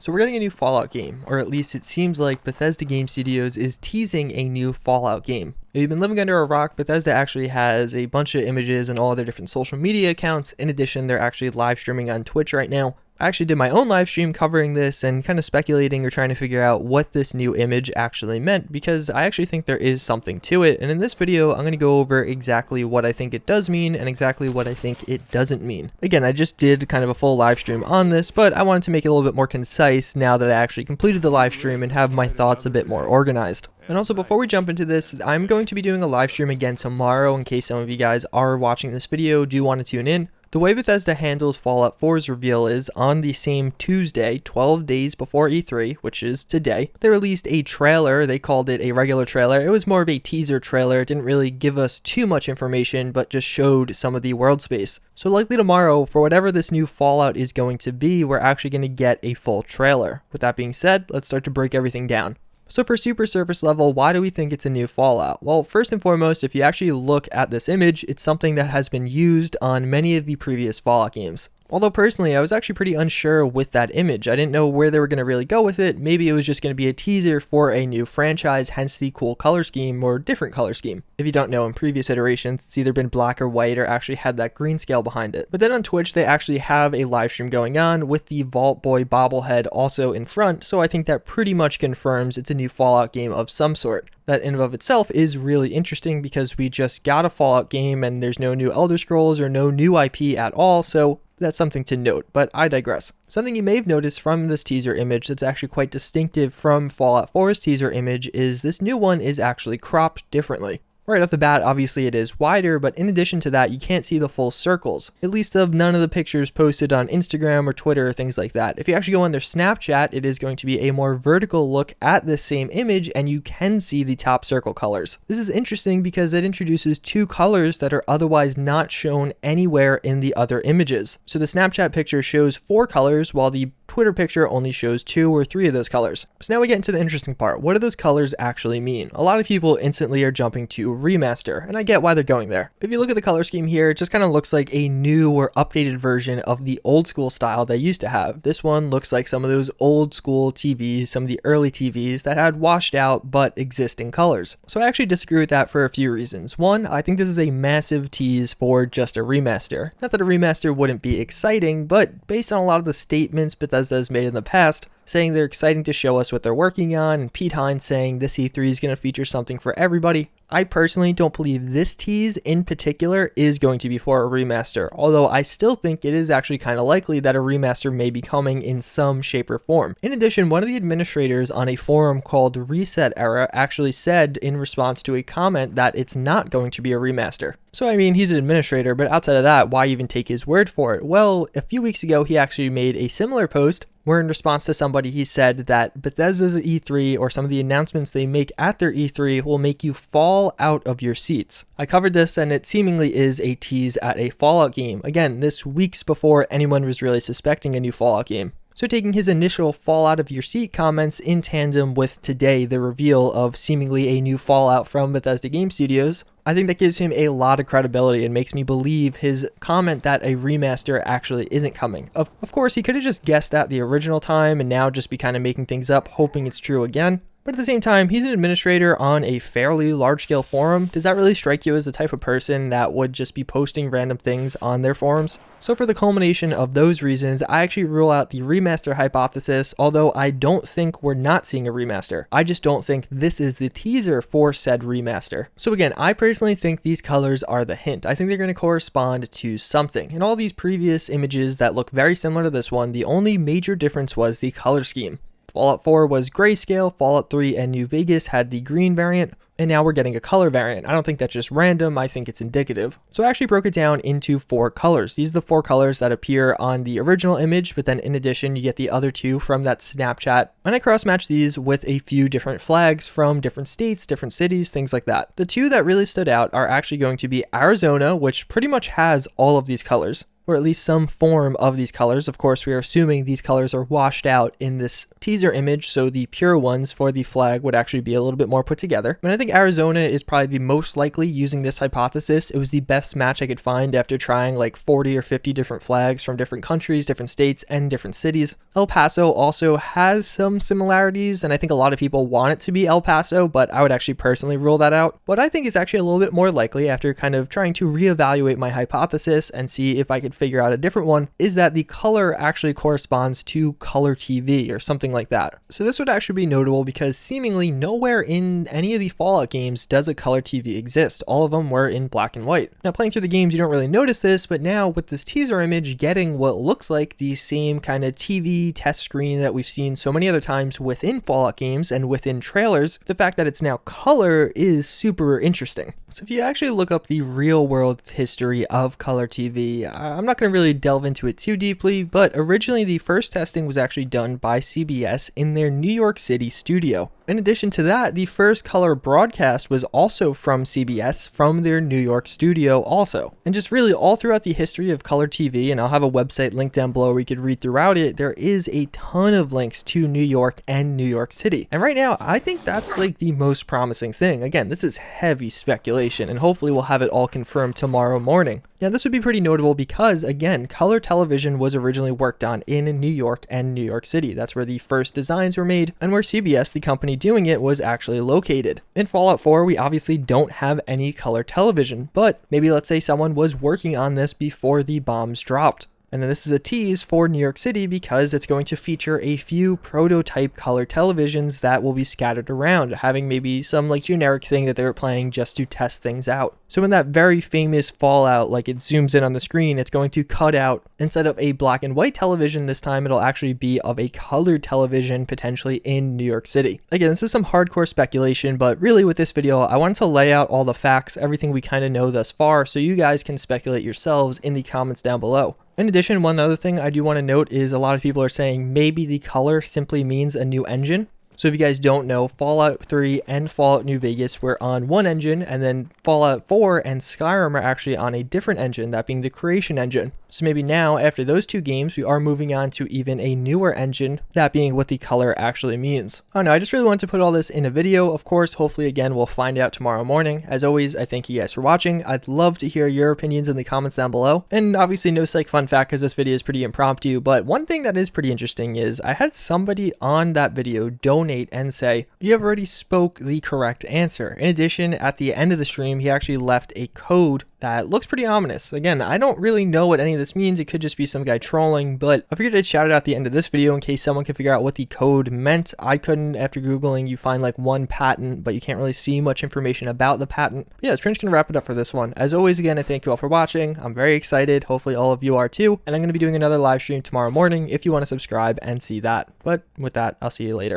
So we're getting a new Fallout game, or at least it seems like Bethesda Game Studios is teasing a new Fallout game. If you've been living under a rock, Bethesda actually has a bunch of images and all their different social media accounts. In addition, they're actually live streaming on Twitch right now. I actually did my own live stream covering this and kind of speculating or trying to figure out what this new image actually meant, because I actually think there is something to it. And in this video, I'm going to go over exactly what I think it does mean and exactly what I think it doesn't mean. Again, I just did kind of a full live stream on this, but I wanted to make it a little bit more concise now that I actually completed the live stream and have my thoughts a bit more organized. And also, before we jump into this, I'm going to be doing a live stream again tomorrow in case some of you guys are watching this video, do want to tune in. The way Bethesda handles Fallout 4's reveal is on the same Tuesday, 12 days before E3, which is today, they released a trailer. They called it a regular trailer. It was more of a teaser trailer. It didn't really give us too much information, but just showed some of the world space. So likely tomorrow, for whatever this new Fallout is going to be, we're actually going to get a full trailer. With that being said, let's start to break everything down. So for super surface level, why do we think it's a new Fallout? Well, first and foremost, if you actually look at this image, it's something that has been used on many of the previous Fallout games. Although personally, I was actually pretty unsure with that image. I didn't know where they were going to really go with it. Maybe it was just going to be a teaser for a new franchise, hence the cool color scheme or different color scheme. If you don't know, in previous iterations, it's either been black or white or actually had that green scale behind it. But then on Twitch, they actually have a live stream going on with the Vault Boy bobblehead also in front. So I think that pretty much confirms it's a new Fallout game of some sort. That in and of itself is really interesting because we just got a Fallout game and there's no new Elder Scrolls or no new IP at all. So that's something to note, but I digress. Something you may have noticed from this teaser image that's actually quite distinctive from Fallout 4's teaser image is this new one is actually cropped differently. Right off the bat, obviously it is wider, but in addition to that, you can't see the full circles, at least of none of the pictures posted on Instagram or Twitter or things like that. If you actually go on their Snapchat, it is going to be a more vertical look at this same image and you can see the top circle colors. This is interesting because it introduces two colors that are otherwise not shown anywhere in the other images. So the Snapchat picture shows 4 colors while the Twitter picture only shows 2 or 3 of those colors. So now we get into the interesting part. What do those colors actually mean? A lot of people instantly are jumping to remaster, and I get why they're going there. If you look at the color scheme here, it just kind of looks like a new or updated version of the old school style they used to have. This one looks like some of those old school TVs, some of the early TVs that had washed out but existing colors. So I actually disagree with that for a few reasons. One, I think this is a massive tease for just a remaster. Not that a remaster wouldn't be exciting, but based on a lot of the statements Bethesda has made in the past, saying they're excited to show us what they're working on, and Pete Hines saying this E3 is going to feature something for everybody. I personally don't believe this tease in particular is going to be for a remaster, although I still think it is actually kind of likely that a remaster may be coming in some shape or form. In addition, one of the administrators on a forum called ResetEra actually said in response to a comment that it's not going to be a remaster. So I mean, he's an administrator, but outside of that, why even take his word for it? Well, a few weeks ago, he actually made a similar post where in response to somebody, he said that Bethesda's E3 or some of the announcements they make at their E3 will make you fall out of your seats. I covered this and it seemingly is a tease at a Fallout game. Again, this weeks before anyone was really suspecting a new Fallout game. So taking his initial fall out of your seat comments in tandem with today, the reveal of seemingly a new Fallout from Bethesda Game Studios, I think that gives him a lot of credibility and makes me believe his comment that a remaster actually isn't coming. Of course, he could have just guessed that the original time and now just be kind of making things up, hoping it's true again. But at the same time, he's an administrator on a fairly large-scale forum. Does that really strike you as the type of person that would just be posting random things on their forums? So for the culmination of those reasons, I actually rule out the remaster hypothesis, although I don't think we're not seeing a remaster. I just don't think this is the teaser for said remaster. So again, I personally think these colors are the hint. I think they're going to correspond to something. In all these previous images that look very similar to this one, the only major difference was the color scheme. Fallout 4 was grayscale, Fallout 3 and New Vegas had the green variant, and now we're getting a color variant. I don't think that's just random, I think it's indicative. So I actually broke it down into 4 colors. These are the 4 colors that appear on the original image, but then in addition you get the other 2 from that Snapchat. And I cross-matched these with a few different flags from different states, different cities, things like that. The 2 that really stood out are actually going to be Arizona, which pretty much has all of these colors. or at least some form of these colors. Of course, we are assuming these colors are washed out in this teaser image, so the pure ones for the flag would actually be a little bit more put together. And I think Arizona is probably the most likely using this hypothesis. It was the best match I could find after trying like 40 or 50 different flags from different countries, different states, and different cities. El Paso also has some similarities, and I think a lot of people want it to be El Paso, but I would actually personally rule that out. What I think is actually a little bit more likely, after kind of trying to reevaluate my hypothesis and see if I could figure out a different one, is that the color actually corresponds to color TV or something like that. So this would actually be notable because seemingly nowhere in any of the Fallout games does a color TV exist. All of them were in black and white. Now, playing through the games, you don't really notice this, but now with this teaser image getting what looks like the same kind of TV test screen that we've seen so many other times within Fallout games and within trailers, the fact that it's now color is super interesting. So if you actually look up the real world history of color TV, I'm not going to really delve into it too deeply, but originally the first testing was actually done by CBS in their New York City studio. In addition to that, the first color broadcast was also from CBS from their New York studio also. And just really all throughout the history of color TV, and I'll have a website linked down below where you could read throughout it, there is a ton of links to New York and New York City. And right now, I think that's like the most promising thing. Again, this is heavy speculation, and hopefully we'll have it all confirmed tomorrow morning. Now, this would be pretty notable because, again, color television was originally worked on in New York and New York City. That's where the first designs were made and where CBS, the company doing it, was actually located. In Fallout 4, we obviously don't have any color television, but maybe let's say someone was working on this before the bombs dropped. And then this is a tease for New York City because it's going to feature a few prototype color televisions that will be scattered around, having maybe some like generic thing that they were playing just to test things out. So in that very famous Fallout, like it zooms in on the screen, it's going to cut out, instead of a black and white television this time, it'll actually be of a colored television potentially in New York City. Again, this is some hardcore speculation, but really with this video, I wanted to lay out all the facts, everything we kind of know thus far, so you guys can speculate yourselves in the comments down below. In addition, one other thing I do want to note is a lot of people are saying maybe the color simply means a new engine. So if you guys don't know, Fallout 3 and Fallout New Vegas were on one engine, and then Fallout 4 and Skyrim are actually on a different engine, that being the Creation engine. So maybe now, after those two games, we are moving on to even a newer engine, that being what the color actually means. I don't know, I just really wanted to put all this in a video. Of course, hopefully again, we'll find out tomorrow morning. As always, I thank you guys for watching. I'd love to hear your opinions in the comments down below. And obviously no psych fun fact because this video is pretty impromptu, but one thing that is pretty interesting is I had somebody on that video donate and say, you have already spoke the correct answer. In addition, at the end of the stream, he actually left a code that looks pretty ominous. Again, I don't really know what any of this means. It could just be some guy trolling, but I figured I'd shout it out at the end of this video in case someone could figure out what the code meant. I couldn't. After Googling, you find like one patent, but you can't really see much information about the patent. But yeah, that's pretty much gonna wrap it up for this one. As always, again, I thank you all for watching. I'm very excited. Hopefully all of you are too. And I'm gonna be doing another live stream tomorrow morning if you want to subscribe and see that. But with that, I'll see you later.